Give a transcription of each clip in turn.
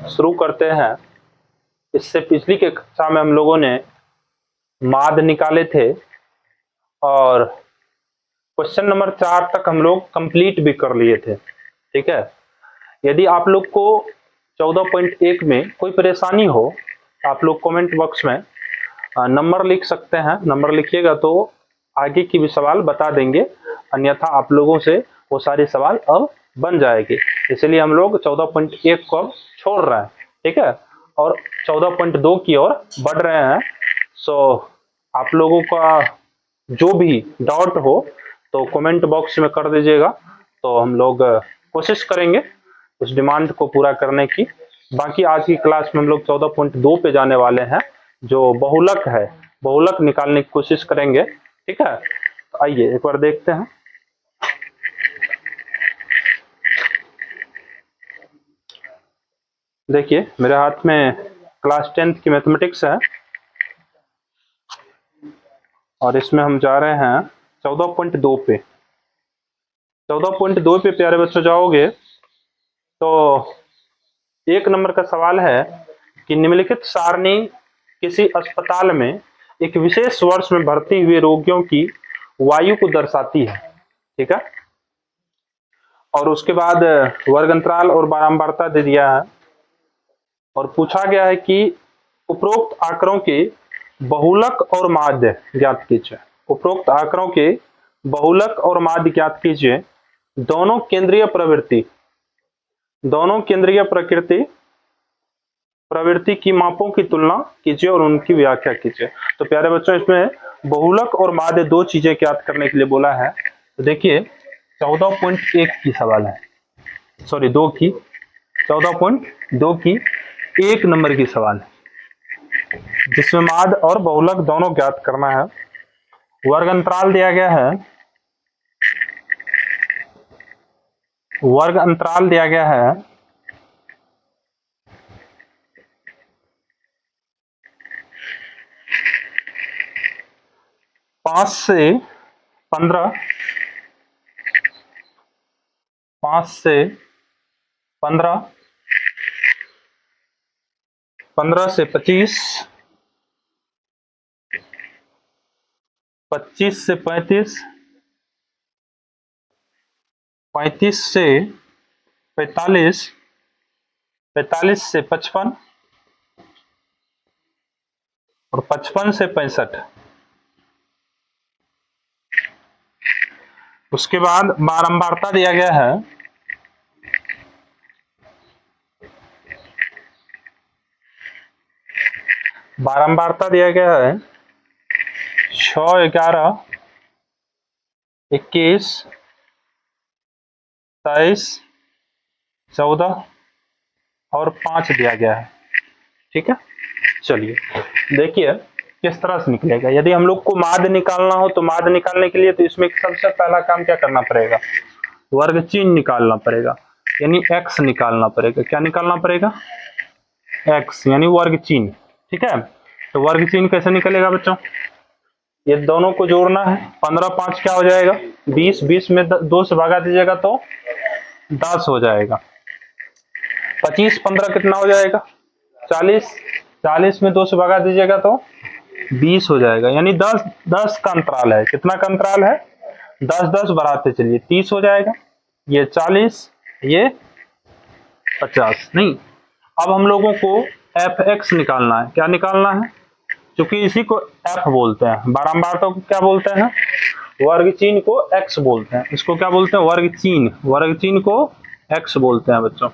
शुरू करते हैं। इससे पिछली के कक्षा में हम लोगों ने माद निकाले थे और क्वेश्चन नंबर 4 तक हम लोग कंप्लीट भी कर लिए थे। ठीक है, यदि आप लोग को 14.1 में कोई परेशानी हो आप लोग कमेंट बॉक्स में नंबर लिख सकते हैं। नंबर लिखिएगा तो आगे की भी सवाल बता देंगे, अन्यथा आप लोगों से वो सारे सवाल अब बन जाएंगे। इसलिए हम लोग 14.1 को अब छोड़ रहे हैं। ठीक है, और 14.2 की ओर बढ़ रहे हैं। सो आप लोगों का जो भी डाउट हो तो कमेंट बॉक्स में कर दीजिएगा, तो हम लोग कोशिश करेंगे उस डिमांड को पूरा करने की। बाकी आज की क्लास में हम लोग 14.2 पे जाने वाले हैं, जो बहुलक है, बहुलक निकालने की कोशिश करेंगे। ठीक है, तो आइए एक बार देखते हैं। देखिए मेरे हाथ में क्लास 10th की मैथमेटिक्स है और इसमें हम जा रहे हैं 14.2 पे। 14.2 पे प्यारे बच्चों जाओगे तो 1 नंबर का सवाल है कि निम्नलिखित सारणी किसी अस्पताल में एक विशेष वर्ष में भर्ती हुए रोगियों की वायु को दर्शाती है। ठीक है, और उसके बाद वर्ग अंतराल और बारंबारता दे दिया है और पूछा गया है कि उपरोक्त आंकड़ों के बहुलक और माध्य ज्ञात कीजिए। उपरोक्त आंकड़ों के बहुलक और माध्य ज्ञात कीजिए। दोनों केंद्रीय प्रवृत्ति की मापों की तुलना कीजिए और उनकी व्याख्या कीजिए। तो प्यारे बच्चों इसमें बहुलक और माध्य दो चीजें ज्ञात करने के लिए बोला है। तो देखिए 14.1 की सवाल है, सॉरी 2 की, 14.2 की 1 नंबर की सवाल है जिसमें माध्य और बहुलक दोनों ज्ञात करना है। वर्ग अंतराल दिया गया है, वर्ग अंतराल दिया गया है 5 से 15, 5 से 15, 15 से 25, 25 से 35, 35 से 45, 45 से 55 और 55 से 65। उसके बाद बारंबारता दिया गया है, बारंबारता दिया गया है 6, 11, 21, 23, 14 और 5 दिया गया है। ठीक है, चलिए देखिए किस तरह से निकलेगा। यदि हम लोग को माध्य निकालना हो तो माध्य निकालने के लिए तो इसमें सबसे पहला काम क्या करना पड़ेगा, वर्ग चिन्ह निकालना पड़ेगा, यानी x निकालना पड़ेगा। क्या निकालना पड़ेगा, x यानी वर्ग चिन्ह। ठीक है, तो वर्ग चिन्ह कैसे निकलेगा बच्चों, ये दोनों को जोड़ना है। 15 5 क्या हो जाएगा 20, 20 में 2 से भगा दीजिएगा तो 10 हो जाएगा। 25 15 कितना हो जाएगा 40, 40 में 2 से भगा दीजिएगा तो 20 हो जाएगा। यानी 10 10 का अंतराल है। कितना का अंतराल है 10 10 बढ़ाते चलिए 30 हो जाएगा। ये 40, ये 50 नहीं। अब हम लोगों को fx निकालना है। क्या निकालना है, क्योंकि इसी को f बोलते हैं, बारंबारता को क्या बोलते हैं, वर्ग चिन्ह को x बोलते हैं। इसको क्या बोलते हैं, वर्ग चिन्ह, वर्ग चिन्ह को x बोलते हैं बच्चों।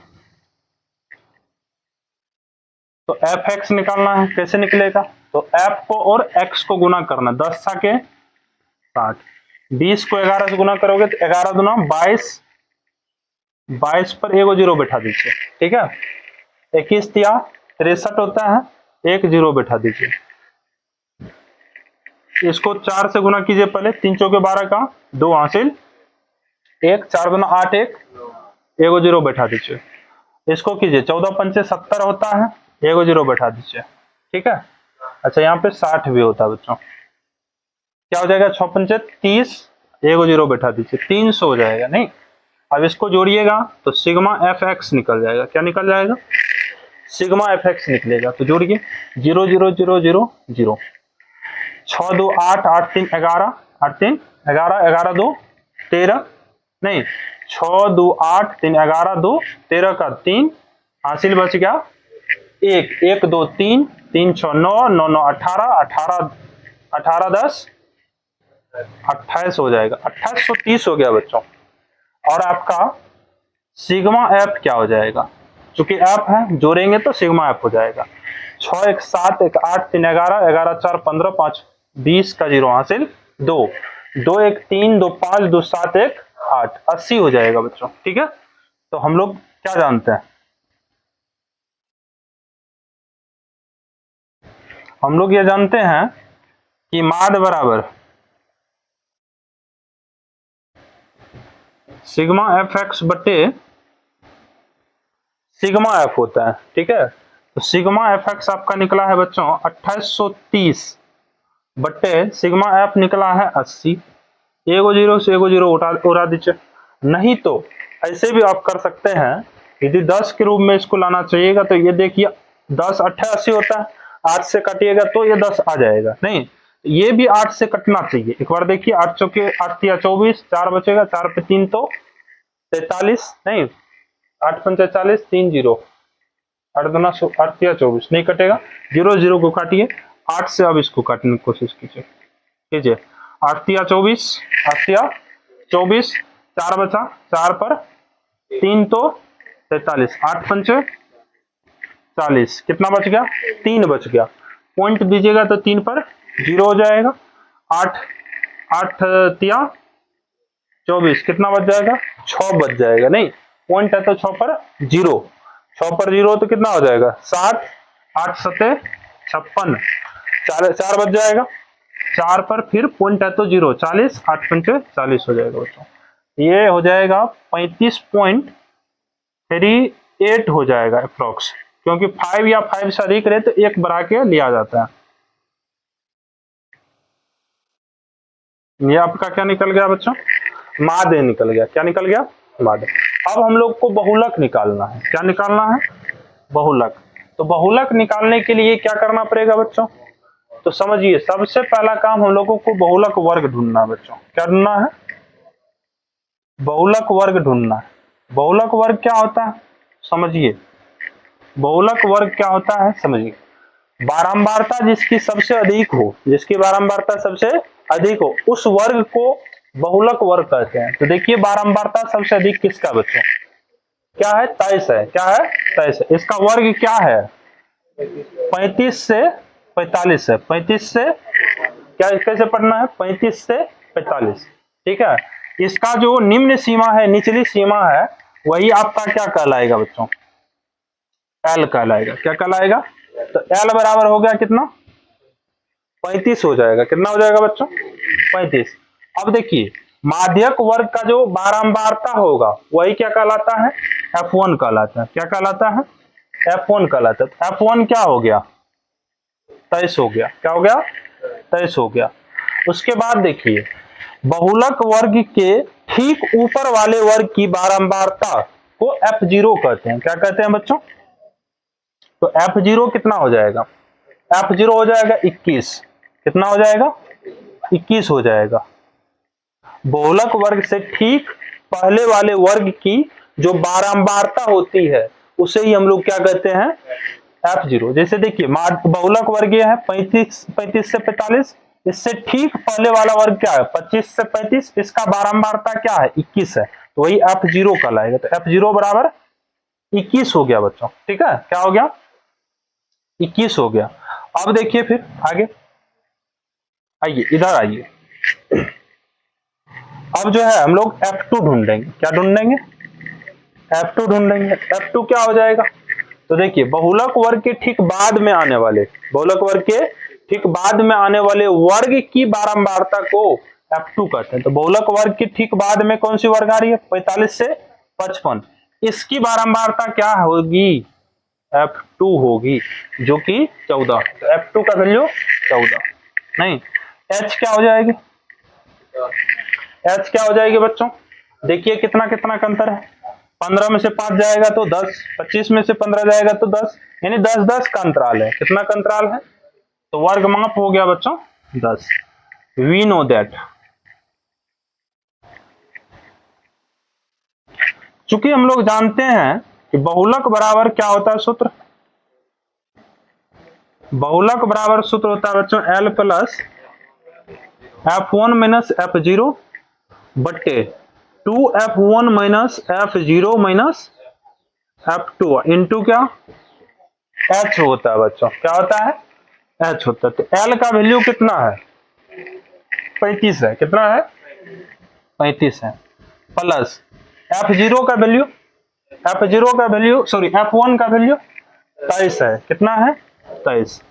तो fx निकालना है, कैसे निकलेगा, तो f को और x को गुना करना, 10 के 60, 20 को 11 से गुना करोगे तो 11 दूना 22, 22 पर एगो जीरो बैठा दीजिए। ठीक है, 21 तिया 63 होता है, एक जीरो बैठा दीजिए। इसको 4 से गुना कीजिए पहले, 3 चौके 12 का 2 हासिल 1, 4 दूना 8, एक एगो जीरो बैठा दीजिए। इसको कीजिए 14 पंचे 70 होता है, एगो जीरो बैठा दीजिए। ठीक है, अच्छा यहाँ पे 60 भी होता है बच्चों। क्या हो जाएगा 6 पंचे 30, एगो जीरो बैठा दीजिए, 300 हो जाएगा। नहीं, अब इसको जोड़िएगा तो सिग्मा एफ एक्स निकल जाएगा। क्या निकल जाएगा, सिग्मा एफ एक्स निकलेगा। तो जोड़िए 0 0 0 0 0, 6 2 8 8 3 11, 8 3 11, 11 2 13, नहीं 6 2 8 3 11 2 13 का 3, हासिल बच गया 1 1 2 3 3 6 9 9 9 18 18 18 10 28 हो जाएगा, 2830 हो गया बच्चों। और आपका सिग्मा एफ क्या हो जाएगा, चूंकि एफ है जोड़ेंगे तो सिग्मा एफ हो जाएगा 6 1 7 1 8 3 11 11 4 15 5 20 का 0 हासिल 2 2 1 3 2 5 2 7 1 8 80 हो जाएगा बच्चों। ठीक है, तो हम लोग क्या जानते हैं, हम लोग ये जानते हैं कि माद बराबर सिग्मा एफ एक्स बटे सिग्मा एफ होता है। ठीक है, तो सिग्मा एफ एक्स आपका निकला है बच्चों 2830 बटे सिग्मा एफ निकला है 80। एगो जीरो से एगो जीरो उड़ा दीजिए, नहीं तो ऐसे भी आप कर सकते हैं, यदि 10 के रूप में इसको लाना चाहिएगा तो ये देखिए 10 8 80 होता है, 8 से काटिएगा तो ये 10 आ जाएगा, नहीं ये भी 8 से कटना चाहिए। एक बार देखिए 8 चौके 8 या 24, 4 बचेगा, 4 पे 3 तो 43, नहीं 8 पंचे 40, 3 0, 8 दूना 8 या 24 नहीं कटेगा, 0 0 को काटिए, 8 से अब इसको काटने की कोशिश कीजिए 8 या 24, 8 या 24, 4 बचा, 4 पर 3 तो 43, 8 पंचे 40, कितना बच गया 3 बच गया, पॉइंट दीजिएगा तो 3 पर 0 हो जाएगा, 8 8 तिया 24, कितना बच जाएगा 6 बच जाएगा, नहीं पॉइंट है तो 6 पर 0, 6 पर 0 तो कितना हो जाएगा 7, 8 सते 56, 4 बच जाएगा, 4 पर फिर पॉइंट है तो 0, 40, 8 पंचे 40 हो जाएगा बच्चों। ये हो जाएगा 35.38 हो जाएगा अप्रोक्स, क्योंकि 5 या 5 से अधिक रहे तो 1 बढ़ा के लिया जाता है। ये आपका क्या निकल गया बच्चों, मादे निकल गया, क्या निकल गया मादे। अब हम लोग को बहुलक निकालना है, क्या निकालना है बहुलक। तो बहुलक निकालने के लिए क्या करना पड़ेगा बच्चों, तो समझिए सबसे पहला काम हम लोगों को बहुलक वर्ग ढूंढना है बच्चों। क्या ढूंढना है, बहुलक वर्ग ढूंढना है। बहुलक वर्ग क्या होता है समझिए, बहुलक वर्ग क्या होता है समझिए, बारंबारता जिसकी सबसे अधिक हो, जिसकी बारंबारता सबसे अधिक हो उस वर्ग को बहुलक वर्ग कहते हैं। तो देखिए बारंबारता सबसे अधिक किसका बच्चों, क्या है 23 है, क्या है 23 है, इसका वर्ग क्या है 35 से 45 है, 35 से क्या कैसे पढ़ना है 35 से 45। ठीक है, इसका जो निम्न सीमा है, निचली सीमा है, वही आपका क्या कहलाएगा बच्चों, एल कहलाएगा। क्या कहलाएगा, तो एल बराबर हो गया कितना 35 हो जाएगा, कितना हो जाएगा बच्चों 35। अब देखिए माध्यक वर्ग का जो बारंबारता होगा वही क्या कहलाता है F1 कहलाता है। क्या कहलाता है F1 कहलाता है। तो F1 क्या हो गया 23 हो गया, क्या हो गया 23 हो गया। उसके बाद देखिए बहुलक वर्ग के ठीक ऊपर वाले वर्ग की बारंबारता को F0 कहते हैं। क्या कहते हैं बच्चों, तो F0 कितना हो जाएगा, F0 हो जाएगा 21, कितना हो जाएगा 21 हो जाएगा। बहुलक वर्ग से ठीक पहले वाले वर्ग की जो बारंबारता होती है उसे ही हम लोग क्या कहते हैं F0। जैसे देखिए बहुलक वर्ग ये है 35 से 45, इससे ठीक पहले वाला वर्ग क्या है 25 से 35, इसका बारंबारता क्या है 21 है, तो वही F0 कहलाएगा। तो F0 बराबर 21 हो गया बच्चों। ठीक है, क्या हो गया 21 हो गया। अब देखिए फिर आगे आइए, इधर आइए, अब जो है हम लोग F2 ढूंढेंगे। क्या ढूंढेंगे F2 ढूंढेंगे। F2 क्या हो जाएगा, तो देखिए बहुलक वर्ग के ठीक बाद में आने वाले, बहुलक वर्ग के ठीक बाद में आने वाले वर्ग की बारंबारता को F2 कहते हैं। तो बहुलक वर्ग के ठीक बाद में कौन सी वर्ग आ रही है 45 से 55, इसकी बारंबारता क्या होगी F2 होगी, जो कि 14। तो F2 का वैल्यू 14, नहीं H क्या हो जाएगी, H क्या हो जाएगी बच्चों, देखिए कितना कितना का अंतर है, 15 में से 5 जाएगा तो 10, 25 में से 15 जाएगा तो 10, यानी 10-10 का अंतराल है। कितना का अंतराल है? तो वर्ग माप हो गया बच्चों 10। We know that. चूंकि हम लोग जानते हैं कि बहुलक बराबर क्या होता है सूत्र, बहुलक बराबर सूत्र होता है बच्चों L plus F1 minus F0 बट्टे 2F1 minus F0 minus F2 into क्या H होता है बच्चों। क्या होता है? H होता है। तो L का वैल्यू कितना है? 35 है। कितना है? 35 है। प्लस F0 का वैल्यू, F0 का वैल्यू सॉरी F1 का वैल्यू 23 है। कितना है? 23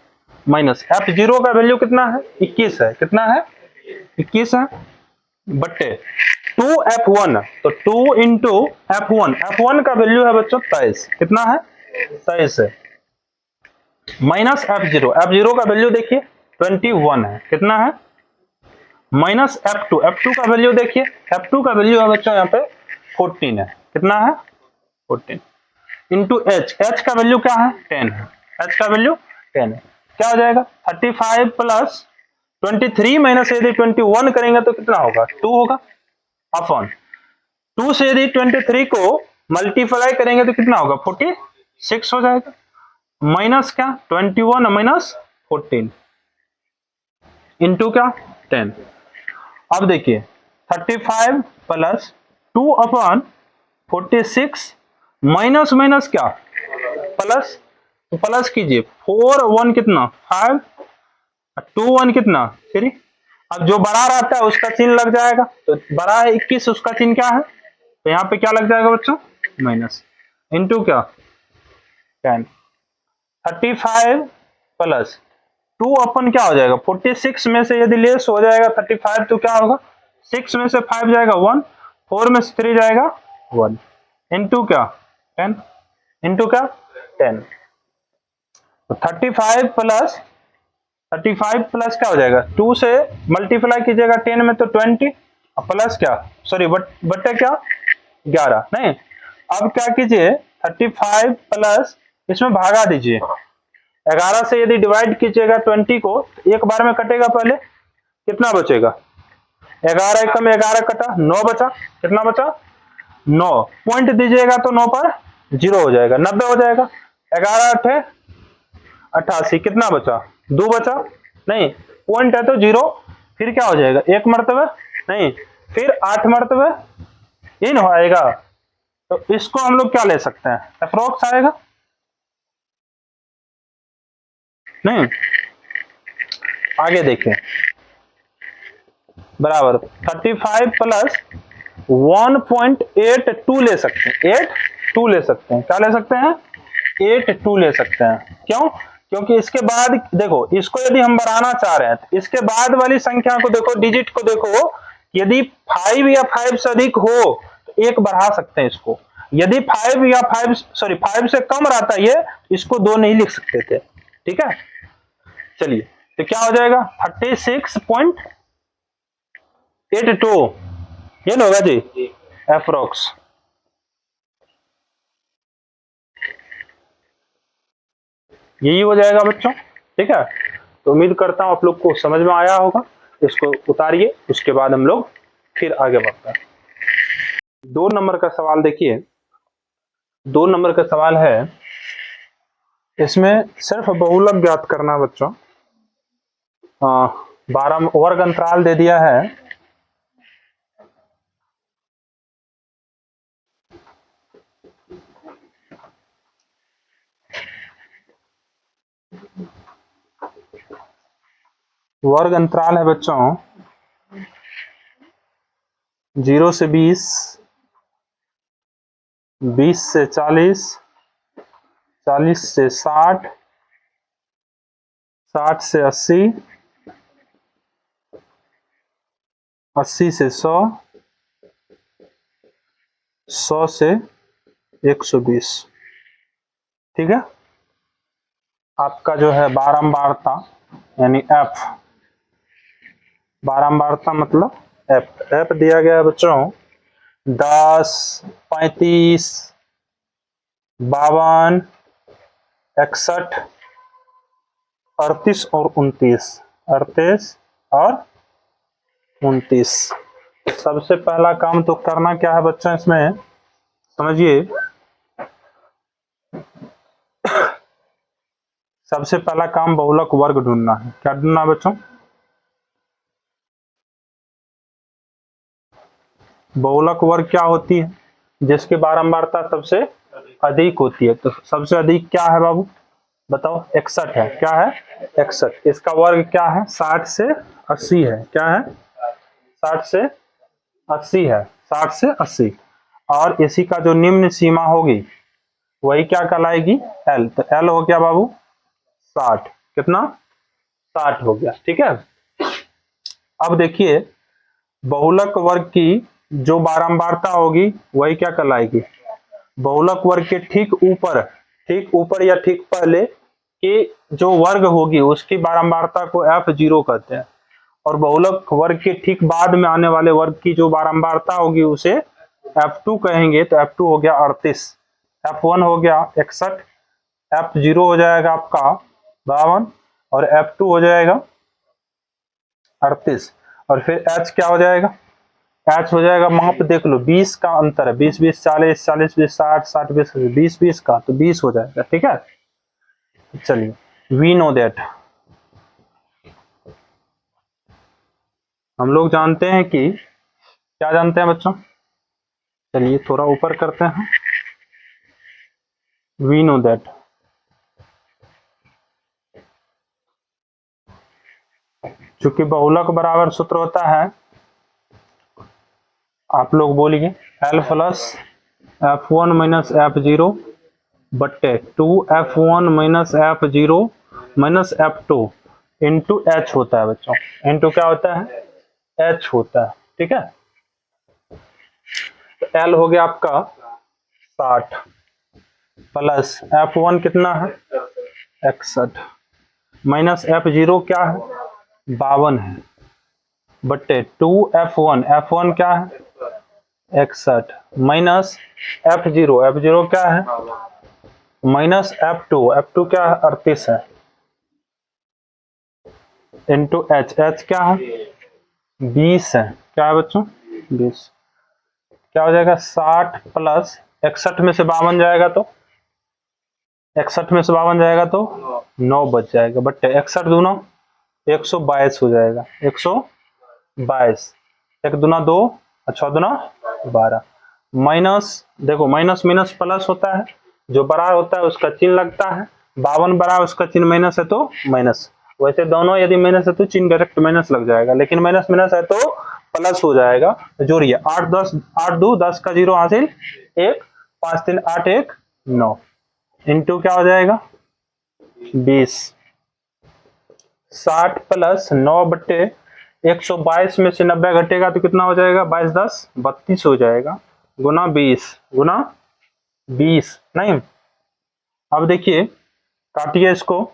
माइनस F0 का वैल्यू कितना है? 21 है। कितना है? 21 है बट्टे 2F1, तो 2 इंटू F1, F1 का वैल्यू है बच्चों 23। कितना है? 23 है माइनस F0, F0 का वैल्यू देखिए 21 है। कितना है? माइनस F2, F2 का वैल्यू देखिए, F2 का वैल्यू है बच्चों यहाँ पे 14 है। कितना है? 14 इंटू H, H का वैल्यू क्या है? 10 है। H का वैल्यू 10 है। क्या हो जाएगा? 35 प्लस 23 माइनस यदि 21 करेंगे तो कितना होगा? 2 होगा अपॉन 2 से यदि 23 को मल्टीप्लाई करेंगे तो कितना होगा? 46 हो जाएगा। माइनस क्या? 21 माइनस 14 इंटू क्या 10। अब देखिए 35 प्लस 2 अपॉन 46 माइनस माइनस क्या प्लस, तो प्लस कीजिए 4 1 कितना 5, 2 1 कितना 3। अब जो बड़ा रहता है उसका चिन्ह लग जाएगा, तो बड़ा है 21 उसका चिन्ह क्या है? तो यहाँ पे क्या लग जाएगा बच्चों? माइनस इंटू क्या 10। 35 प्लस 2 अपन क्या हो जाएगा? 46 में से यदि लेस हो जाएगा 35 तो क्या होगा? 6 में से 5 जाएगा 1, 4 में से 3 जाएगा 1 इंटू क्या 10 इंटू क्या 10। तो 35 प्लस क्या हो जाएगा? 2 से मल्टीप्लाई कीजिएगा 10 में तो 20 प्लस क्या सॉरी बट्टे क्या 11 नहीं। अब क्या कीजिए 35 प्लस इसमें भागा दीजिए, 11 से यदि डिवाइड कीजिएगा 20 को तो एक बार में कटेगा, पहले कितना बचेगा? 11 एकम 11 कटा 9 बचा। कितना बचा? 9 पॉइंट दीजिएगा तो 9 पर 0 हो जाएगा, 90 हो जाएगा। 11 8 88 कितना बचा? 2 बचा नहीं, पॉइंट है तो 0, फिर क्या हो जाएगा? 1 मरतबे नहीं, फिर 8 मरतबे इन हो आएगा। तो इसको हम लोग क्या ले सकते हैं? अप्रोक्स आएगा नहीं। आगे देखिए बराबर 35 प्लस 1.82 ले सकते हैं, 82 ले सकते हैं। क्या ले सकते हैं? 82 ले सकते हैं। क्यों? क्योंकि इसके बाद देखो, इसको यदि हम बढ़ाना चाह रहे हैं तो इसके बाद वाली संख्या को देखो, डिजिट को देखो, यदि 5 या 5 से अधिक हो तो एक बढ़ा सकते हैं इसको। यदि 5 या 5 से कम रहता है ये, इसको 2 नहीं लिख सकते थे। ठीक है, चलिए तो क्या हो जाएगा? 36.82 ये होगा जी एप्रोक्स। यही हो जाएगा बच्चों। ठीक है, तो उम्मीद करता हूं आप लोग को समझ में आया होगा। इसको उतारिए, उसके बाद हम लोग फिर आगे बढ़ते हैं। 2 नंबर का सवाल देखिए। 2 नंबर का सवाल है, इसमें सिर्फ बहुलक ज्ञात करना बच्चों। 12 वर्ग अंतराल दे दिया है। वर्ग अंतराल है बच्चों 0 से 20, 20 से 40, 40 से 60, 60 से 80, 80 से 100, 100 से 120। ठीक है, आपका जो है बारंबारता यानी एफ, बारंबारता मतलब एफ दिया गया है बच्चों 10, 35, 52, 61, 38 और 29, 38 और 29। सबसे पहला काम तो करना क्या है बच्चों, इसमें समझिए। सबसे पहला काम बहुलक वर्ग ढूंढना है। क्या ढूंढना है बच्चों? बहुलक वर्ग क्या होती है? जिसकी बारंबारता सबसे अधिक होती है। तो सबसे अधिक क्या है बाबू, बताओ? 61 है। क्या है? 61। इसका वर्ग क्या है? 60 से 80 है। क्या है? 60 से 80 है। 60 से 80। और इसी का जो निम्न सीमा होगी वही क्या कहलाएगी? एल। तो एल हो गया बाबू 60। कितना? 60 हो गया। ठीक है। अब देखिए, बहुलक वर्ग की जो बारंबारता होगी वही क्या कहलाएगी? बहुलक वर्ग के ठीक ऊपर या ठीक पहले की जो वर्ग होगी उसकी बारंबारता को F0 कहते हैं। और बहुलक वर्ग के ठीक बाद में आने वाले वर्ग की जो बारंबारता होगी उसे F2 कहेंगे। तो F2 हो गया 38, F1 हो गया 61, F0 हो जाएगा आपका 52 और F2 हो जाएगा 38। और फिर H क्या हो जाएगा? H हो जाएगा, वहां पे देख लो 20 का अंतर है। 20 20 40, 40 20 60, 60 20 20 20 का, तो 20 हो जाएगा। ठीक है। चलिए, वी नो दैट, हम लोग जानते हैं कि क्या जानते हैं बच्चों? चलिए थोड़ा ऊपर करते हैं। वी नो दैट, चूंकि बहुलक बराबर सूत्र होता है, आप लोग बोलिए L plus F1 minus F0 बट्टे 2F1 minus F0 minus F2 into H होता है बच्चों। इंटू क्या होता है? एच होता है। ठीक है। तो एल हो गया आपका 60 प्लस F1 कितना है? 61 माइनस F0 क्या है? 52 है बट्टे 2F1, F1 क्या है? 61 माइनस F0 क्या है? माइनस F2 क्या है? 38 है इंटू एच क्या है? 20 है। क्या है बच्चों? 20। क्या हो जाएगा? 60 प्लस 61 में से 52 जाएगा तो 61 में से 52 जाएगा तो 9 बच जाएगा बट्टे 61 दूना 122 हो जाएगा। 122, एक दूना 2 और 6 दूना 12। माइनस, देखो माइनस माइनस प्लस होता है, जो बड़ा होता है उसका चिन्ह लगता है। 52 बड़ा उसका चिन्ह माइनस है तो माइनस। वैसे दोनों यदि माइनस है तो चिन्ह डायरेक्ट माइनस लग जाएगा, लेकिन माइनस माइनस है तो प्लस हो जाएगा। जोड़िए 8 10, 8 2 10 का 0 हासिल 1, 5 3 8 1 9 इंटू क्या हो जाएगा? 20। 60 प्लस 9 बट्टे 122 में से 90 घटेगा तो कितना हो जाएगा? 22 10 32 हो जाएगा। गुना 20 गुना 20 नहीं। अब देखिए, काटिए इसको।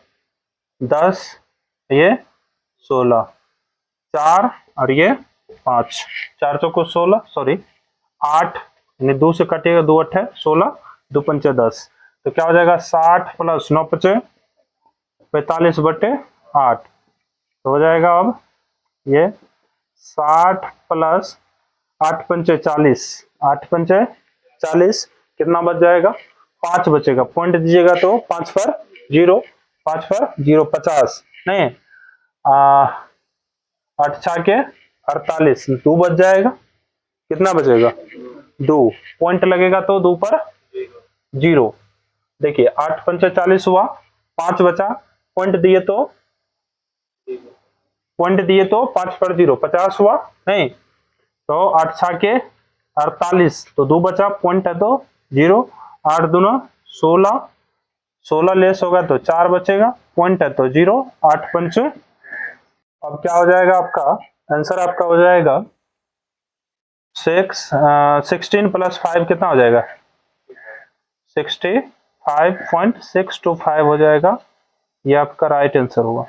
10, ये 16, 4 और ये 5, 4 चौको 16, सॉरी 8, यानी 2 से कटेगा, 2 8 है 16, 2 पंचे 10। तो क्या हो जाएगा? 60 प्लस 9 पचे 45 बटे 8, तो हो जाएगा अब ये 60 प्लस 8 पंचे 40, 8 पंचे 40, कितना बच जाएगा? 5 बचेगा। पॉइंट दीजिएगा तो 5 पर 0, 5 पर 0 50 नहीं, 8 छा के 48, 2 बच जाएगा। कितना बचेगा? 2। पॉइंट लगेगा तो 2 पर 0। देखिए 8 पंचे 40 हुआ, 5 बचा, पॉइंट दिए तो 5 पर 0 50 हुआ नहीं, तो 8 छा के 48, तो 2 बचा, पॉइंट है तो 0। 8 दूना 16, 16 लेस होगा तो 4 बचेगा, पॉइंट है तो 0। 8 पंच, अब क्या हो जाएगा आपका? आंसर आपका हो जाएगा 16 प्लस 5 कितना हो जाएगा? 65.625 हो जाएगा। ये आपका राइट आंसर हुआ।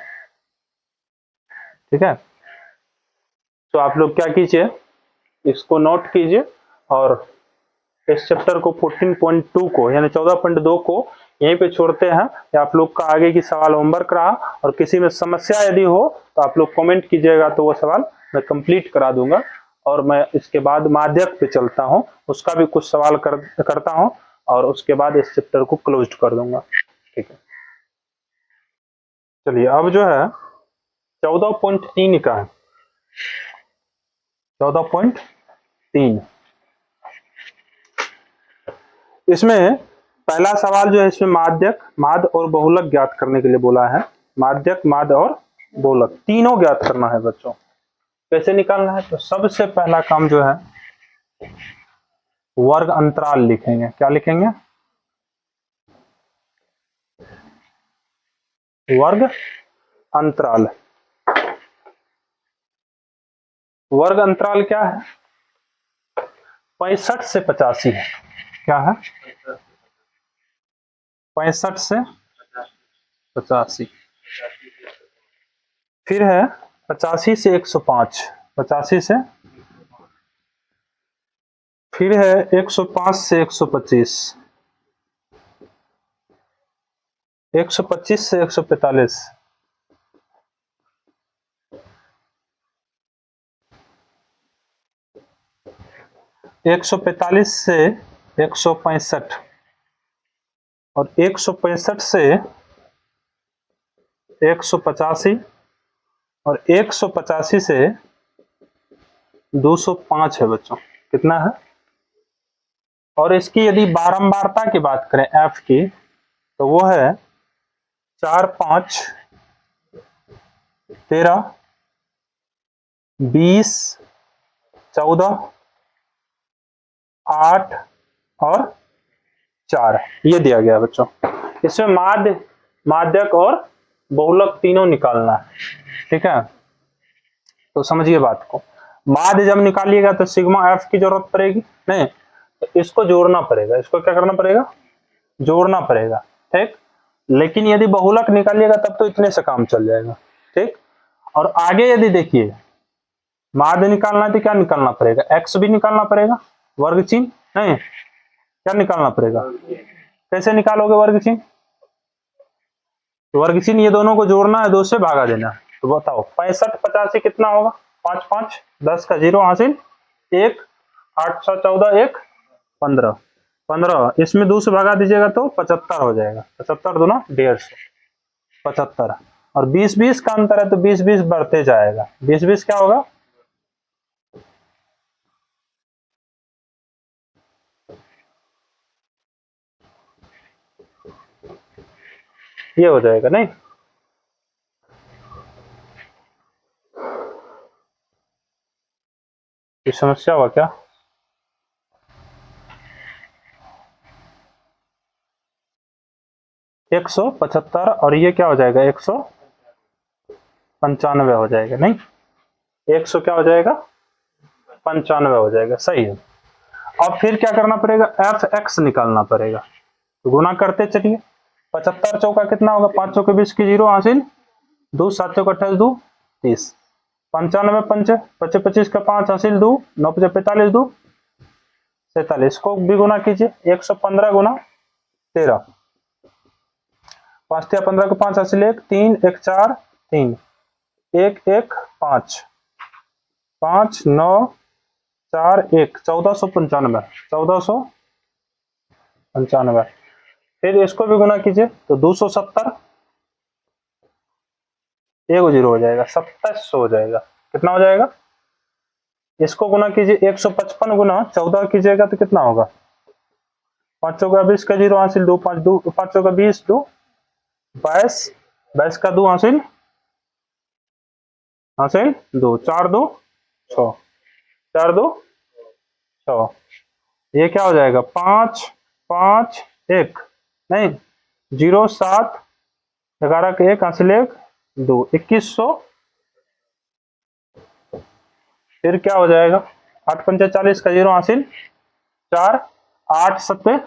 ठीक है। तो आप लोग क्या कीजिए, इसको नोट कीजिए और इस चैप्टर को 14.2 को यानी 14.2 को यहीं पे छोड़ते हैं। या आप लोग का आगे की सवाल होमवर्क रहा और किसी में समस्या यदि हो तो आप लोग कमेंट कीजिएगा, तो वो सवाल मैं कंप्लीट करा दूंगा। और मैं इसके बाद माध्यक पे चलता हूँ, उसका भी कुछ सवाल करता हूँ और उसके बाद इस चैप्टर को क्लोज कर दूंगा। ठीक है, चलिए अब जो है 14.3 का है। 14.3 इसमें पहला सवाल जो है, इसमें माध्यक, माद और बहुलक ज्ञात करने के लिए बोला है। माध्यक, माद और बहुलक तीनों ज्ञात करना है बच्चों। कैसे निकालना है? तो सबसे पहला काम जो है वर्ग अंतराल लिखेंगे। क्या लिखेंगे? वर्ग अंतराल। वर्ग अंतराल क्या है? 65 से 85 है। क्या है? 65 से 85। फिर है 85 से 105। 85 से, फिर है 105 से 125। 125 से 145। 145 से 165 और 165 से 185 और 185 से 205 है बच्चों। कितना है? और इसकी यदि बारंबारता की बात करें एफ की, तो वो है 4, 5, 13, 20, 14, 8 और 4। ये दिया गया बच्चों। इसमें माध्य, माध्यक और बहुलक तीनों निकालना है। ठीक है, तो समझिए बात को। माध्य जब निकालिएगा तो सिग्मा एफ की जरूरत पड़ेगी, नहीं तो इसको जोड़ना पड़ेगा। इसको क्या करना पड़ेगा? जोड़ना पड़ेगा। ठीक, लेकिन यदि बहुलक निकालिएगा तब तो इतने से काम चल जाएगा। ठीक, और आगे यदि देखिए माध्य निकालना है तो क्या निकालना पड़ेगा? एक्स भी निकालना पड़ेगा, वर्ग चिन्ह। नहीं, क्या निकालना पड़ेगा? कैसे निकालोगे वर्ग चिन्ह? वर्ग चिन्ह ये दोनों को जोड़ना है, 2 से भागा देना है। तो बताओ 65 85 कितना होगा? 5 5 10 का 0 हासिल 1, 8 6 14 1 15 15। इसमें 2 से भगा दीजिएगा तो 75 हो जाएगा। 75 दूना 150, 75। और 20 20 का अंतर है तो 20 20 बढ़ते जाएगा। 20 20 क्या होगा? ये हो जाएगा। नहीं, ये समस्या हुआ क्या? एक 175 और ये क्या हो जाएगा? 195 हो जाएगा। नहीं, 100 क्या हो जाएगा? 95 हो जाएगा। सही है। अब फिर क्या करना पड़ेगा? एफ एक्स निकालना पड़ेगा। तो गुना करते चलिए। 75 चौका कितना होगा? 5 चौके 20 की 0 हासिल 2, 7 चौका 28 2 30। 95 पंचे 25 25 का 5 हासिल 2, 9 5 45 2 47 को भी गुना कीजिए। 115 गुना 13, 5 15 को 5 हासिल 1 3 1 4 3 1 1 5 5 9 4 1 1495। 1495। फिर इसको भी गुना कीजिए तो 270, एक 0 हो जाएगा, 2700 हो जाएगा। कितना हो जाएगा? इसको गुना कीजिए 155 गुना 14 कीजिएगा तो कितना होगा? 5 चौका 20 का 0 हासिल 2 5 2 5 चौका 20 2 22 22 का 2 हासिल हासिल 2 4 2 6 4 2 6। ये क्या हो जाएगा? 5 5 1 नहीं 0 7 11 का 1 हासिल 1 2 2100। फिर क्या हो जाएगा? 8 पंचे 40 का 0 हासिल 4 8 सत्ते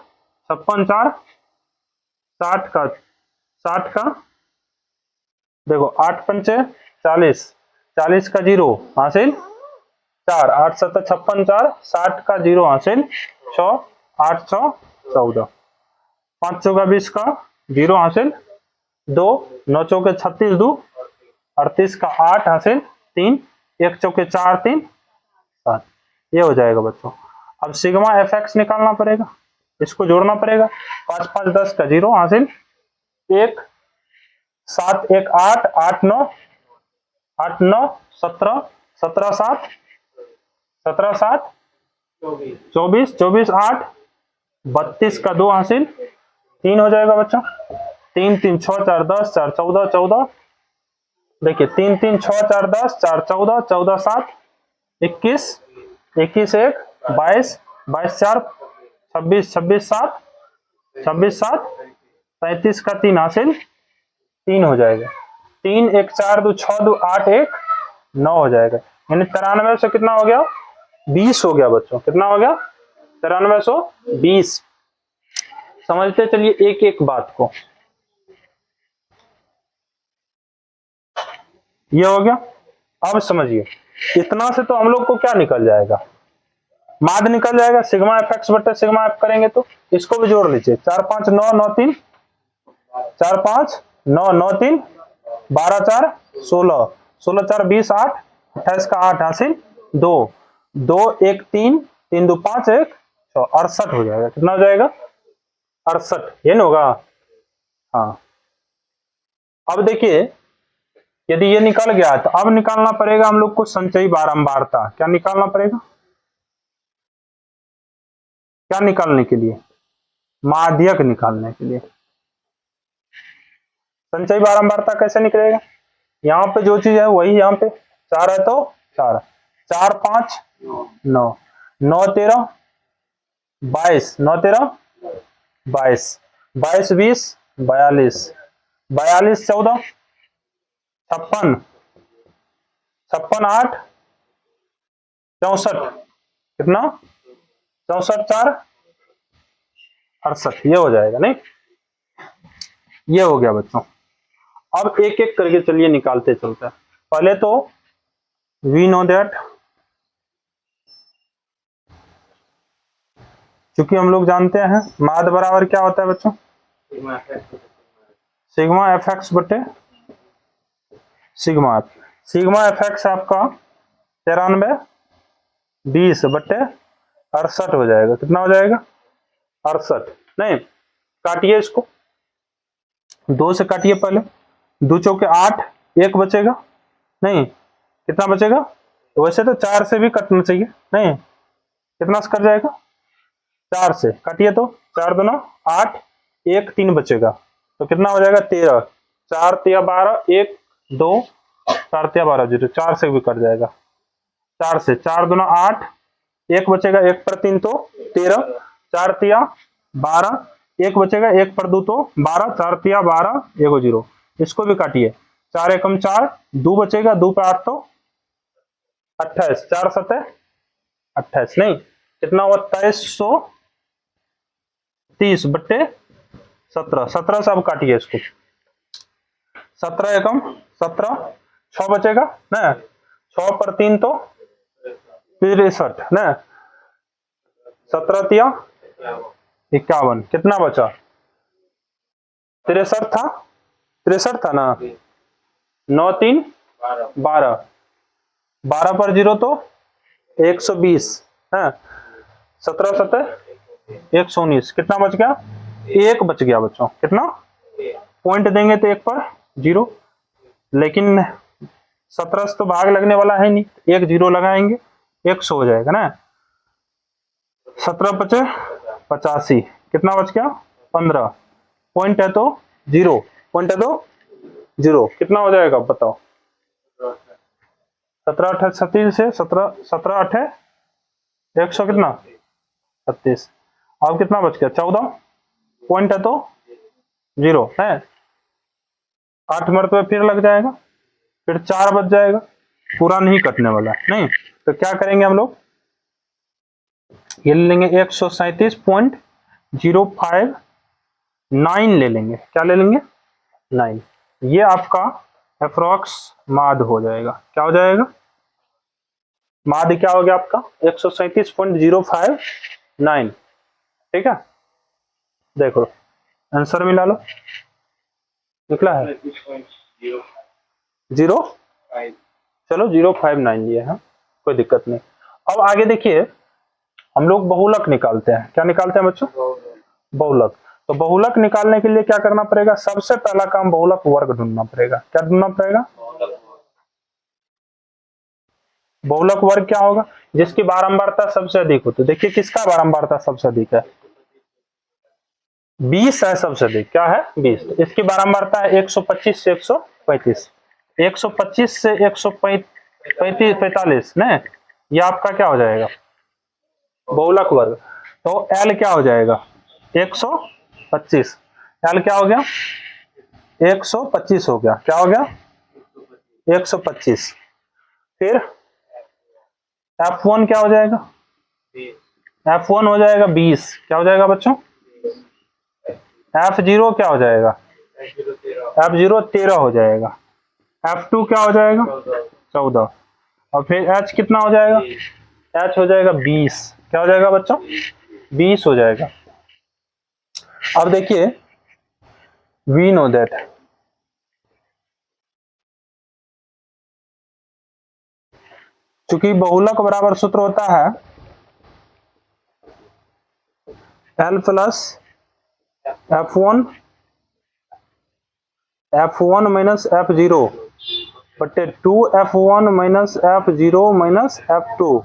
56 4 60 का 60 का देखो 8 पंचे 40 40 का 0 हासिल 4, 8 7 56 4, 60 का 0 हासिल 100, 8 100 14, 5 चौका 20 का 0 हासिल 2, 9 चौके 36 2, 38 का 8 हासिल 3, 1 चौके 4 3 7। ये हो जाएगा बच्चों। अब सिग्मा एफ एक्स निकालना पड़ेगा, इसको जोड़ना पड़ेगा। 5 5 10 का 0 हासिल 1, 7 1 8, 8 9 8 9 17, 17 7 17 7 24, 24 8, 32 का 2 हासिल 3 हो जाएगा बच्चों। 3 3 6 4 10 4 14 14, देखिए 3 3 6 4 10 4 14 14 7 21 21 1 22 22 4 26 26 7 26 7 35 का 3 हासिल 3 हो जाएगा। 3 1 4 2 6 2 8 1 9 हो जाएगा। यानी 93 से कितना हो गया? 20 हो गया बच्चों। कितना हो गया? 9320। समझते चलिए एक एक बात को। ये हो गया। अब समझिए, इतना से तो हम लोग को क्या निकल जाएगा? माद निकल जाएगा। सिग्मा एफ एक्स बटे सिग्मा एफ करेंगे तो इसको भी जोड़ लीजिए। 4 5 9 9 3 4 5 9 9 3 12 4 16 16 4 20 8 28 का 8 हासिल 2 2 1 3 3 2 5 1 68 हो जाएगा। कितना हो जाएगा? 68। ये ना होगा? हाँ। अब देखिए, यदि ये निकल गया तो अब निकालना पड़ेगा हम लोग को संचयी बारंबारता। क्या निकालना पड़ेगा? क्या निकालने के लिए? माध्यक निकालने के लिए। संचयी बारंबारता कैसे निकलेगा? यहाँ पे जो चीज है वही यहाँ पे 4 है तो 4 4 5 9 9 13 22 9 13 22 22 20 42 42 14 56 56 8 64। कितना? 64 4 68। ये हो जाएगा नहीं? ये हो गया बच्चों। अब एक एक करके चलिए निकालते चलते हैं। पहले तो वी नो दैट, क्योंकि हम लोग जानते हैं माद बराबर क्या होता है बच्चों? सिग्मा एफ एक्स बटे sigma F. Sigma F x आपका 93 20 बटे 68 हो जाएगा। कितना हो जाएगा? 68। नहीं, काटिए इसको, 2 से काटिए पहले। 2 चौके 8, 1 बचेगा नहीं? कितना बचेगा? वैसे तो 4 से भी कटना चाहिए नहीं? कितना से कट जाएगा? 4 से काटिए तो 4 दूना 8, 1 3 बचेगा तो कितना हो जाएगा? 13। 4 3 12 1 2 4 3 12 0। 4 से भी कट जाएगा। 4 से 4 दूना 8, 1 बचेगा 1 पर 3 तो 13, 4 3 12, 1 बचेगा 1 पर 2 तो 12, 4 3 12 1 0। इसको भी काटिए। 4 एकम 4, 2 बचेगा 2 पे 8 तो 28, 4 7 28 नहीं? कितना हुआ? 2330 बट्टे 17। 17 से अब काटिए इसको। 17 एकम 17, 6 बचेगा ना? 6 पर 3 तो 63 ना? 17 तिया 51। कितना बचा? 63 था, 63 था ना? 9 3 12, 12 पर 0 तो 120 है। 17 7 119। कितना बच गया? 1 बच गया बच्चों। कितना? पॉइंट देंगे तो 1 पर 0, लेकिन 17 से तो भाग लगने वाला है नहीं, 1 0 लगाएंगे 100 हो जाएगा ना? 17 बचे 85। कितना बच गया? 15। पॉइंट है तो 0, पॉइंट है तो 0। कितना हो जाएगा बताओ? 17 8 36 से 17 17 8 100 कितना? 36। अब कितना बच गया? 14। पॉइंट है तो 0 है। 8 मरतबे फिर लग जाएगा, फिर 4 बच जाएगा। पूरा नहीं कटने वाला नहीं? तो क्या करेंगे हम लोग? ये ले लेंगे 137.059 ले लेंगे। क्या ले लेंगे? 9। ये आपका अप्रोक्स माद हो जाएगा। क्या हो जाएगा? माध्य क्या हो गया आपका 137.059, ठीक है। देखो आंसर मिला लो, निकला है 0, चलो 059 ये है, कोई दिक्कत नहीं। अब आगे देखिए हम लोग बहुलक निकालते हैं। क्या निकालते हैं बच्चों? बहुलक। तो बहुलक निकालने के लिए क्या करना पड़ेगा? सबसे पहला काम बहुलक वर्ग ढूंढना पड़ेगा। क्या ढूंढना पड़ेगा? बहुलक वर्ग क्या होगा? जिसकी बारंबारता सबसे अधिक हो। तो देखिए किसका बारंबारता सबसे अधिक है? 20 है सबसे अधिक। क्या है? 20। तो इसकी बारंबारता है 125 से 135। 125 से 145 नहीं, ये आपका क्या हो जाएगा? बहुलक वर्ग। तो L क्या हो जाएगा? 125। L क्या हो गया? 125 हो गया। क्या हो गया? 125। फिर F1 क्या हो जाएगा? F1 हो जाएगा 20। क्या हो जाएगा बच्चों? F0 क्या हो जाएगा? F0 13 हो जाएगा। F2 क्या हो जाएगा? 14। और फिर H कितना हो जाएगा? H हो जाएगा 20। क्या हो जाएगा बच्चों? 20 हो जाएगा। अब देखिए वी नो दैट चूंकि बहुलक बराबर सूत्र होता है L plus F1 minus F0 बटे 2F1 minus F0 minus F2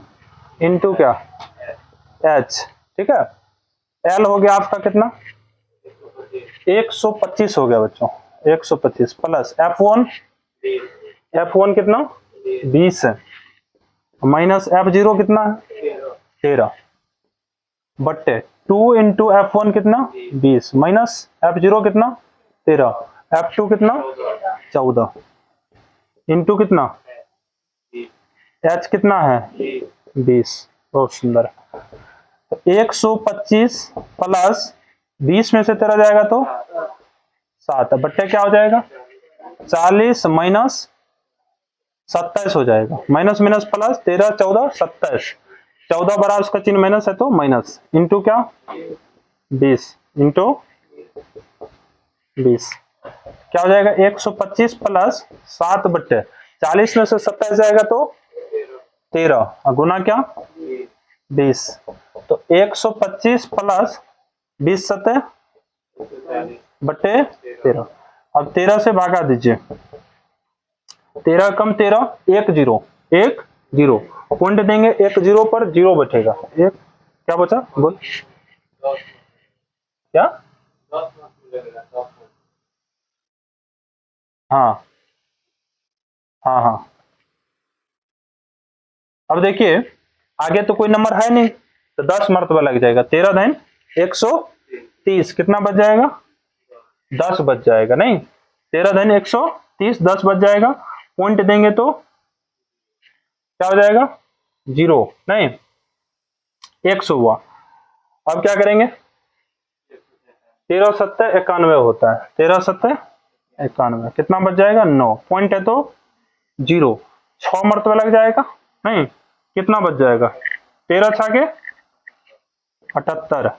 into क्या? H, ठीक है। L हो गया आपका कितना? 125 हो गया बच्चों। 125 प्लस F1 कितना? 20 है। माइनस F0 कितना है? 13 बट्टे 2 इंटू F1 कितना? 20 माइनस F0 कितना? 13। F2 कितना? 14 इंटू कितना? H कितना है? 20। बहुत सुंदर। तो 125 प्लस 20 में से 13 जाएगा तो 7 बट्टे क्या हो जाएगा? 40 माइनस 27 हो जाएगा। Minus minus plus 13 14 27। 14 बड़ा उसका चिन्ह माइनस है तो माइनस इंटू क्या? 20 इंटू 20 क्या हो जाएगा? 125 प्लस 7 बट्टे 40 में से 27 जाएगा तो 13 गुना क्या? 20। तो 125 प्लस 20 सत्ते बट्टे 13। अब 13 से भागा दीजिए। 13 कम 13 1 0 1 0 पॉइंट देंगे। 1 0 पर 0 बैठेगा। एक क्या बचा? बोल क्या? हाँ हाँ हाँ। अब देखिए आगे तो कोई नंबर है नहीं तो 10 मरतबा लग जाएगा। 13 धन 130 कितना बच जाएगा? 10 बच जाएगा। नहीं 13 धन 130 10 बच जाएगा। पॉइंट देंगे तो क्या हो जाएगा? 0 नहीं 100 हुआ। अब क्या करेंगे? 13 7 91 होता है। 13 7 91 कितना बच जाएगा? 9 पॉइंट है तो 0 6 मरतबा लग जाएगा। नहीं कितना बच जाएगा? 13 छाके 78।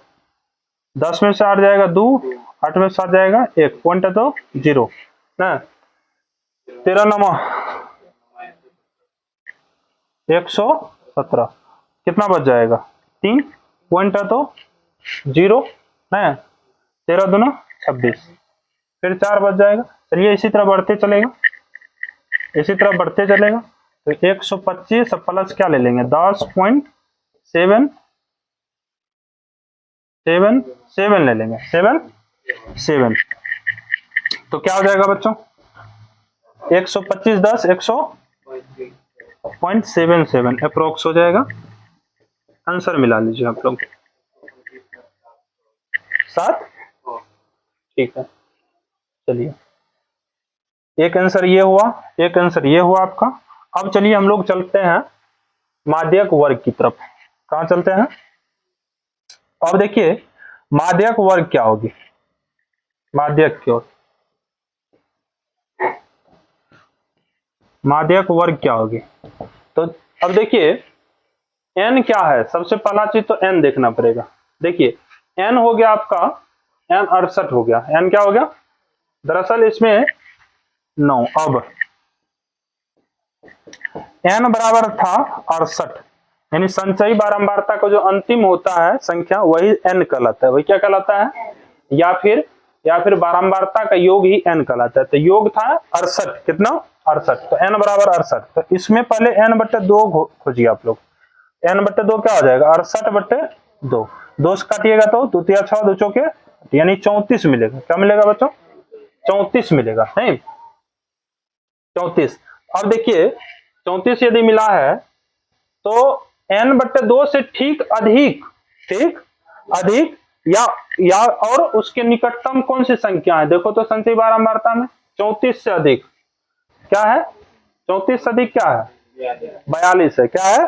10 में से 8 जाएगा 2 8 में से 7 जाएगा 1 पॉइंट है तो 0 ना। 13 नमा 117 कितना बच जाएगा? 3 पॉइंट है तो 0 ना। 13 दूना 26 फिर 4 बच जाएगा। चलिए इसी तरह बढ़ते चलेगा, इसी तरह बढ़ते चलेगा। तो 125 प्लस क्या ले लेंगे? 10.7 7 ले लेंगे। 7 तो क्या हो जाएगा बच्चों? 125 10 100.77 अप्रोक्स हो जाएगा। आंसर मिला लीजिए आप लोग 7। ठीक है चलिए एक आंसर ये हुआ, एक आंसर ये हुआ आपका। अब चलिए हम लोग चलते हैं माध्यक वर्ग की तरफ। कहां चलते हैं? अब देखिए माध्यक वर्ग क्या होगी? माध्यक की ओर माध्यक वर्ग क्या होगी? तो अब देखिए n क्या है, सबसे पहला चीज तो n देखना पड़ेगा। देखिए n हो गया आपका, n 68 हो गया, n क्या हो गया, दरअसल इसमें 9। अब n बराबर था 68, यानी संचयी बारंबारता का जो अंतिम होता है संख्या वही n कहलाता है। वही क्या कहलाता है, या फिर बारंबारता का योग ही n कहलाता है। तो योग था 68, कितना 68, तो n बराबर 68। तो इसमें पहले n बट्टे 2 खोजिए आप लोग। n बट्टे 2 क्या हो जाएगा, 68 बट्टे 2, 2 से काटिएगा तो 2 तिया 6, 2 चौके, यानी 34 मिलेगा। क्या मिलेगा बच्चों, 34 मिलेगा, नहीं 34। अब देखिए 34 यदि मिला है तो n बट्टे 2 से ठीक अधिक या और उसके निकटतम कौन सी संख्या है, देखो तो संचयी बारंबारता में 34 से अधिक क्या है, 34 से अधिक क्या है, 42 है। क्या है,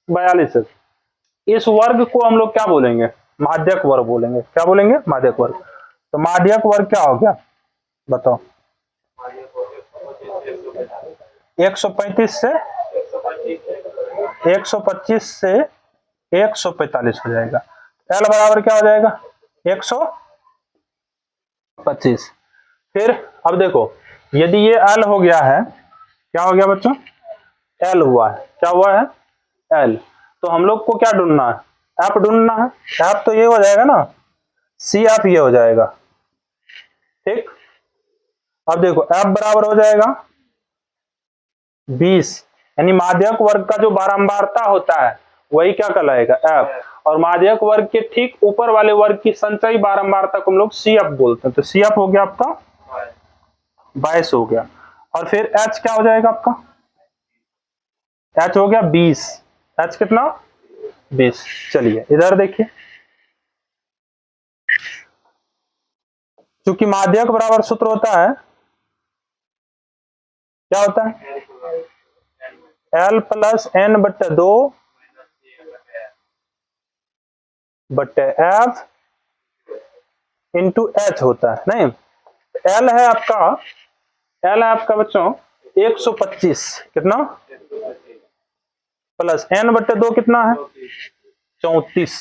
42 है। इस वर्ग को हम लोग क्या बोलेंगे, माध्यक वर्ग बोलेंगे। क्या बोलेंगे, माध्यक वर्ग। तो माध्यक वर्ग क्या हो गया बताओ, 135 से 125 से 145 हो जाएगा। L बराबर क्या हो जाएगा, 125। फिर अब देखो यदि ये L हो गया है, क्या हो गया बच्चों, L हुआ है, क्या हुआ है, L। तो हम लोग को क्या ढूंढना है, F ढूंढना है। F तो ये हो जाएगा ना, CF ये हो जाएगा, ठीक। अब देखो F बराबर हो जाएगा 20, यानी माध्यक वर्ग का जो बारंबारता होता है वही क्या कहलाएगा, F। और माध्यक वर्ग के ठीक ऊपर वाले वर्ग की संचयी बारंबारता को हम लोग CF बोलते हैं। तो CF हो गया आपका 22 हो गया। और फिर H क्या हो जाएगा आपका, H हो गया 20। H कितना, 20। चलिए इधर देखिए, क्योंकि माध्यक बराबर सूत्र होता है, क्या होता है, L प्लस N बट्टे 2 बट्टे F इंटू H होता है, नहीं L है आपका बच्चों 125, कितना, प्लस N बट्टे 2 कितना है 34,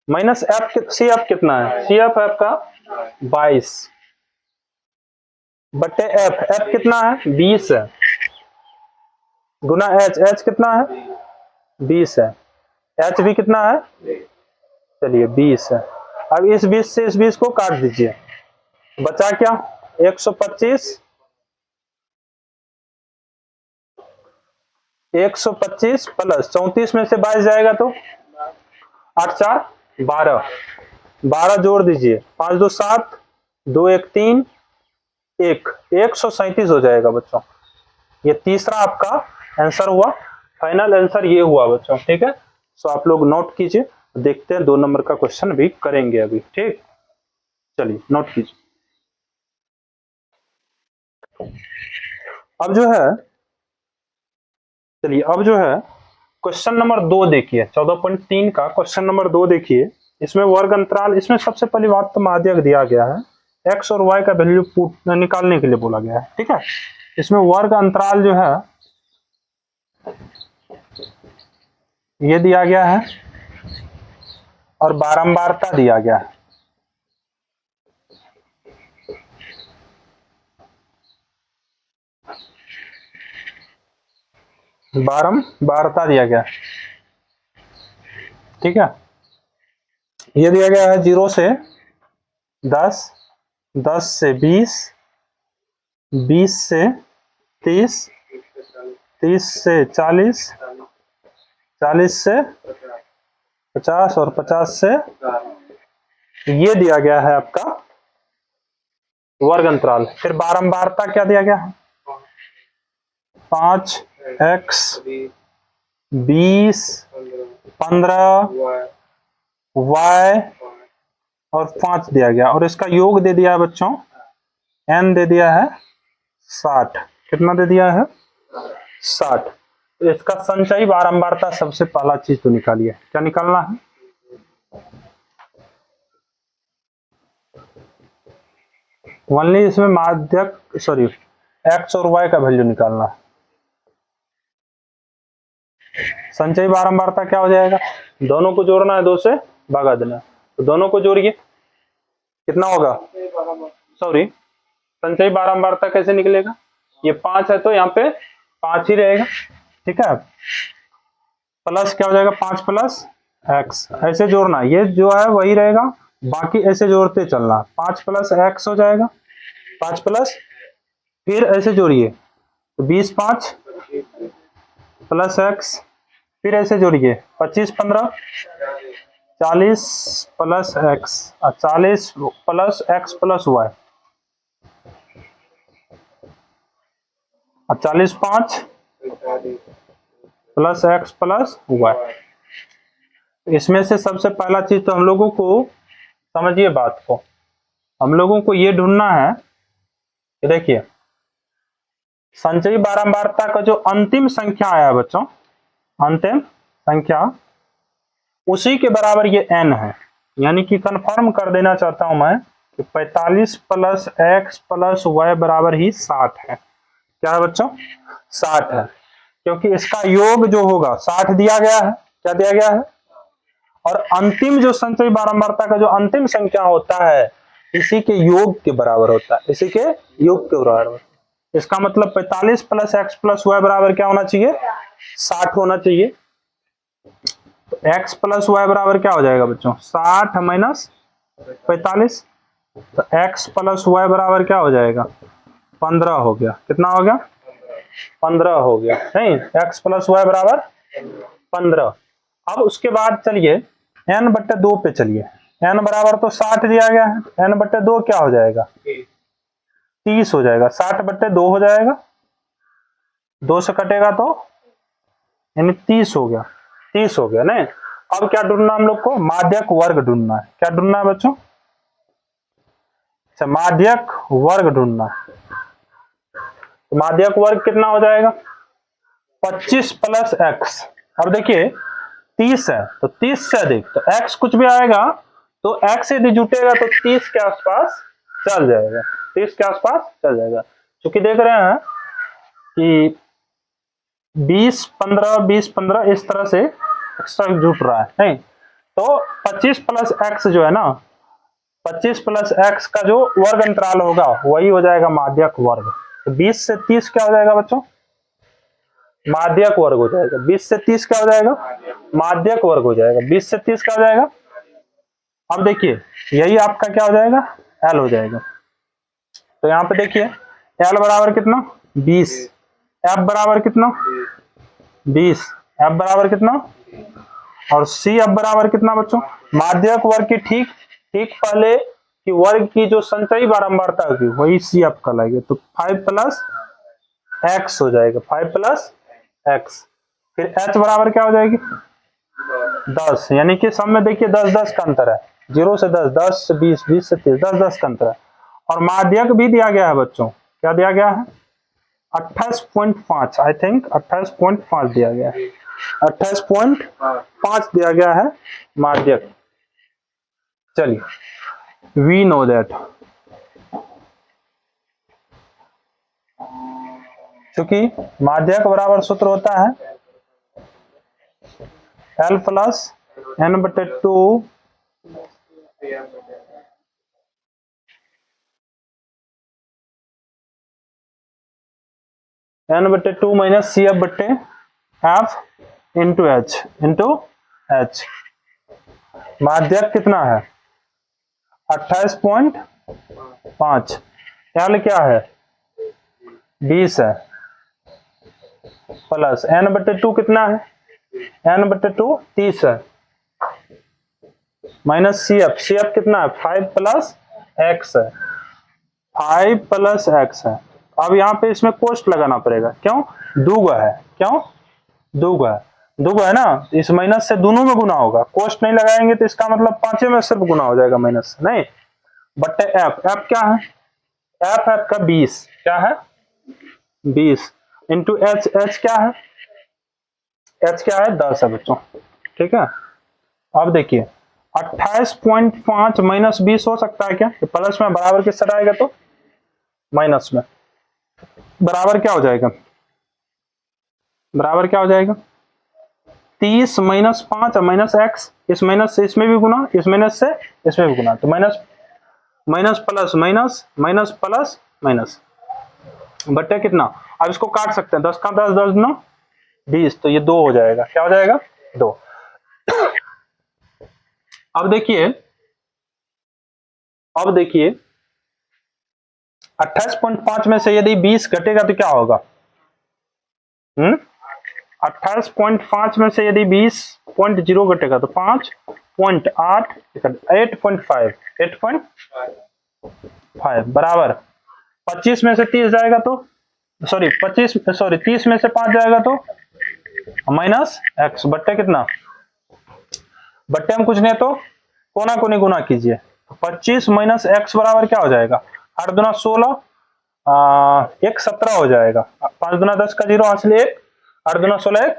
माइनस CF कितना है, CF है आपका 22 बट्टे F कितना है 20 है, गुना H कितना है 20 है, H भी कितना है, चलिए 20 है। अब इस 20 से इस 20 को काट दीजिए, बचा क्या 125 प्लस 34 में से 22 जाएगा तो 8 4 12, 12 जोड़ दीजिए, 5 2 7, 2 1 3, 137 हो जाएगा बच्चों। ये तीसरा आपका आंसर हुआ, फाइनल आंसर ये हुआ बच्चों, ठीक है। सो आप लोग नोट कीजिए, देखते हैं 2 नंबर का क्वेश्चन भी करेंगे अभी, ठीक। चलिए नोट कीजिए। अब जो है, चलिए अब जो है क्वेश्चन नंबर 2 देखिए, 14.3 का क्वेश्चन नंबर 2 देखिए। इसमें वर्ग अंतराल, इसमें सबसे पहली बात तो माध्यक दिया गया है, एक्स और वाई का वैल्यू निकालने के लिए बोला गया है, ठीक है। इसमें वर्ग अंतराल जो है ये दिया गया है और बारंबारता दिया गया है। बारंबारता दिया गया है, ठीक है। ये दिया गया है 0 से 10, 10 से 20, 20 से 30, 30 से 40, 40 से 50 और 50 से, ये दिया गया है आपका वर्ग अंतराल। फिर बारंबारता क्या दिया गया है, 5x 20 15 y और 5 दिया गया, और इसका योग दे दिया है बच्चों, n दे दिया है 60। कितना दे दिया है 60। तो इसका संचयी बारंबारता सबसे पहला चीज तो निकालिए, क्या निकालना है, ओनली इसमें माध्यक एक्स और वाई का वैल्यू निकालना है। संचयी बारंबारता क्या हो जाएगा, दोनों को जोड़ना है, 2 से भगा देना, तो दोनों को जोड़िए, कितना होगा, सॉरी संचयी बारंबारता कैसे निकलेगा, ये 5 है तो यहाँ पे 5 ही रहेगा, ठीक है, प्लस क्या हो जाएगा 5 प्लस एक्स, ऐसे जोड़ना, ये जो है वही रहेगा, बाकी ऐसे जोड़ते चलना, 5 प्लस एक्स हो जाएगा, 5 प्लस, फिर ऐसे जोड़िए तो 20 5 प्लस एक्स, फिर ऐसे जोड़िए 25 15 40 plus x, 40 plus x plus y, 40 5 plus x plus y. इसमें से सबसे पहला चीज तो हम लोगों को समझिए बात को, हम लोगों को ये ढूंढना है कि देखिए संचयी बारंबारता का जो अंतिम संख्या आया बच्चों, अंतिम संख्या उसी के बराबर ये n है, यानी कि कंफर्म कर देना चाहता हूं मैं कि 45 प्लस एक्स प्लस वाई बराबर ही 60 है। क्या है बच्चों, 60 है, क्योंकि इसका योग जो होगा 60 दिया गया है, क्या दिया गया है, और अंतिम जो संचयी बारंबारता का जो अंतिम संख्या होता है इसी के योग के बराबर होता है, इसी के योग के बराबर। इसका मतलब 45 प्लस एक्स प्लस वाई बराबर क्या होना चाहिए, 60 होना चाहिए। तो एक्स प्लस वाई बराबर क्या हो जाएगा बच्चों, 60 माइनस 45, तो एक्स प्लस वाई बराबर क्या हो जाएगा, 15 हो गया, कितना हो गया, 15 हो गया, नहीं एक्स प्लस वाई बराबर 15। अब उसके बाद चलिए n/2 पे चलिए, n बराबर तो 60 दिया गया है, n/2 क्या हो जाएगा, 30 हो जाएगा, 60/2 हो जाएगा, 2 से कटेगा तो यानी 30 हो गया, 30 हो गया, नहीं। अब क्या ढूंढना हम लोग को, माध्यक वर्ग ढूंढना है, क्या ढूंढना है बच्चों, अच्छा माध्यक वर्ग ढूंढना है, तो माध्यक वर्ग कितना हो जाएगा, 25 प्लस एक्स। अब देखिए 30 है तो 30 से अधिक, तो x कुछ भी आएगा तो x यदि जुटेगा तो 30 के आसपास चल जाएगा, 30 के आसपास चल जाएगा, क्योंकि देख रहे हैं कि 20 15 20 15 इस तरह से एक्स्ट्रा जुट रहा है, नहीं तो 25 प्लस एक्स जो है ना, 25 प्लस एक्स का जो वर्ग अंतराल होगा वही हो जाएगा माध्यक वर्ग। तो 20 से 30 क्या हो जाएगा बच्चों, माध्यक वर्ग हो जाएगा, 20 से 30 क्या हो जाएगा, माध्यक वर्ग हो जाएगा, 20 से 30 क्या हो जाएगा। अब देखिए यही आपका क्या हो जाएगा, एल हो जाएगा। तो यहाँ पे देखिए एल बराबर कितना 20, एफ बराबर कितना 20, एफ बराबर कितना, और सी एफ बराबर कितना बच्चों, माध्यक वर्ग की ठीक ठीक पहले कि वर्ग की जो संचयी बारंबारता होगी वही सी एफ कहलाएगी। तो 5 प्लस एक्स हो जाएगा, 5 प्लस एक्स, फिर एच बराबर क्या हो जाएगी 10, यानी कि सब में देखिए 10 10 का अंतर है, 0 से 10 10 से 20 20 से 30 10 10 का अंतर है। और माध्यक भी दिया गया है बच्चों, क्या दिया गया है 28.5, आई थिंक 28.5 दिया गया है, 28.5 दिया गया है माध्यक। चलिए वी नो दैट, क्योंकि माध्यक बराबर सूत्र होता है L plus n/2 n/2 minus C F into H. माध्यक कितना है 28.5, L क्या है 20 है, प्लस n/2 कितना है, n/2 30 है, माइनस सी एफ कितना है 5 प्लस एक्स है, 5 प्लस एक्स है। अब यहाँ पे इसमें कोष्ट लगाना पड़ेगा, क्यों दूगो है, क्यों दूगो है, दूगो है ना, इस माइनस से दोनों में गुना होगा, कोष्ट नहीं लगाएंगे तो इसका मतलब 5 में सिर्फ गुना हो जाएगा माइनस से, नहीं बट्टे एफ, एफ क्या है, एफ का 20, क्या है 20 इंटू एच, एच क्या है, एच क्या है 10 है बच्चों, ठीक है। अब देखिए 28.5 माइनस 20 हो सकता है क्या, प्लस में बराबर किस तरह आएगा, तो माइनस में बराबर क्या हो जाएगा, बराबर क्या हो जाएगा 30 माइनस 5 और माइनस एक्स, इस माइनस से इसमें भी गुना, इस माइनस से इसमें भी गुना, तो minus minus plus minus minus plus minus बट्टे कितना। अब इसको काट सकते हैं, 10 का 10, 10 9 20, तो ये 2 हो जाएगा। क्या हो जाएगा? 2। अब देखिए 28.5 में से यदि 20 घटेगा तो क्या होगा? 28.5 में से यदि 20.0 घटेगा तो 5.8 8.5 8.5 बराबर 25 में से 30 जाएगा तो सॉरी 30 में से 5 जाएगा तो माइनस एक्स बट्टे कितना, बट्टे हम कुछ नहीं तो कोना कोनी गुना कीजिए, 25 माइनस एक्स बराबर क्या हो जाएगा? 8 दूना 16 1 17 हो जाएगा। 5 दूना 10 का 0 हासिल 1, 8 दूना 16 1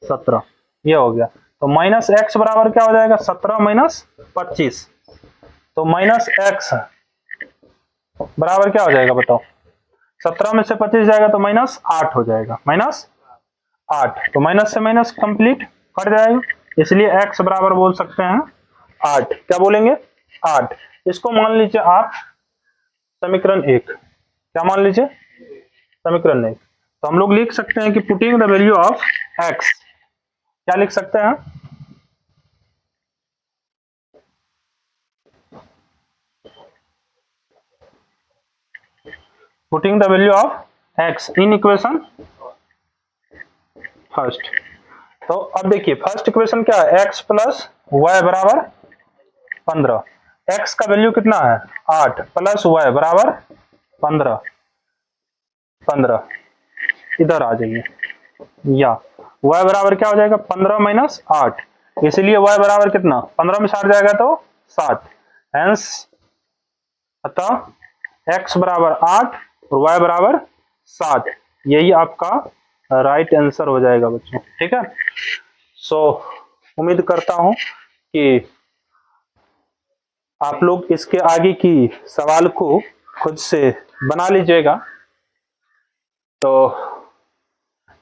17, ये हो गया। तो माइनस एक्स बराबर क्या हो जाएगा? 17 माइनस 25, तो माइनस एक्स बराबर क्या हो जाएगा बताओ? 17 में से 25 जाएगा तो माइनस 8 हो जाएगा, माइनस 8, तो माइनस से माइनस कंप्लीट कट जाएगा, इसलिए x बराबर बोल सकते हैं 8। क्या बोलेंगे? 8। इसको मान लीजिए आप समीकरण 1, क्या मान लीजिए? समीकरण 1। तो हम लोग लिख सकते हैं कि putting the value of x, क्या लिख सकते हैं? Putting the value of x in equation first. तो अब देखिए फर्स्ट इक्वेशन क्या है? x प्लस वाई बराबर 15, x का वैल्यू कितना है? 8 प्लस वाई बराबर 15, इधर आ जाइए, या y बराबर क्या हो जाएगा? 15 माइनस 8, इसलिए y बराबर कितना? 15 में 60 जाएगा तो 7, हेंस अतः x बराबर 8 और y बराबर 7, यही आपका राइट आंसर हो जाएगा बच्चों। ठीक है, सो उम्मीद करता हूं कि आप लोग इसके आगे की सवाल को खुद से बना लीजिएगा। तो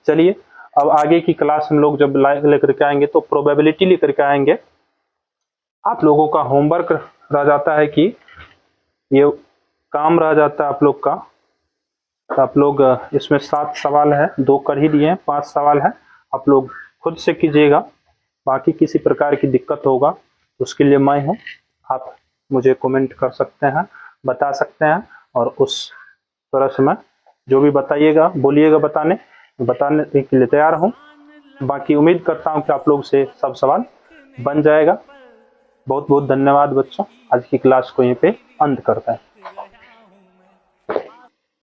चलिए अब आगे की क्लास हम लोग जब लेकर के आएंगे तो प्रोबेबिलिटी लेकर के आएंगे। आप लोगों का होमवर्क रह जाता है कि ये काम रह जाता है आप लोग का, तो आप लोग इसमें 7 सवाल है, 2 कर ही दिए हैं, 5 सवाल है, आप लोग खुद से कीजिएगा। बाकी किसी प्रकार की दिक्कत होगा तो उसके लिए मैं हूँ, आप मुझे कमेंट कर सकते हैं, बता सकते हैं, और उस तरह से मैं जो भी बताइएगा बोलिएगा बताने के लिए तैयार हूँ। बाकी उम्मीद करता हूँ कि आप लोग से सब सवाल बन जाएगा। बहुत बहुत धन्यवाद बच्चों, आज की क्लास को यहीं पे अंत करते हैं।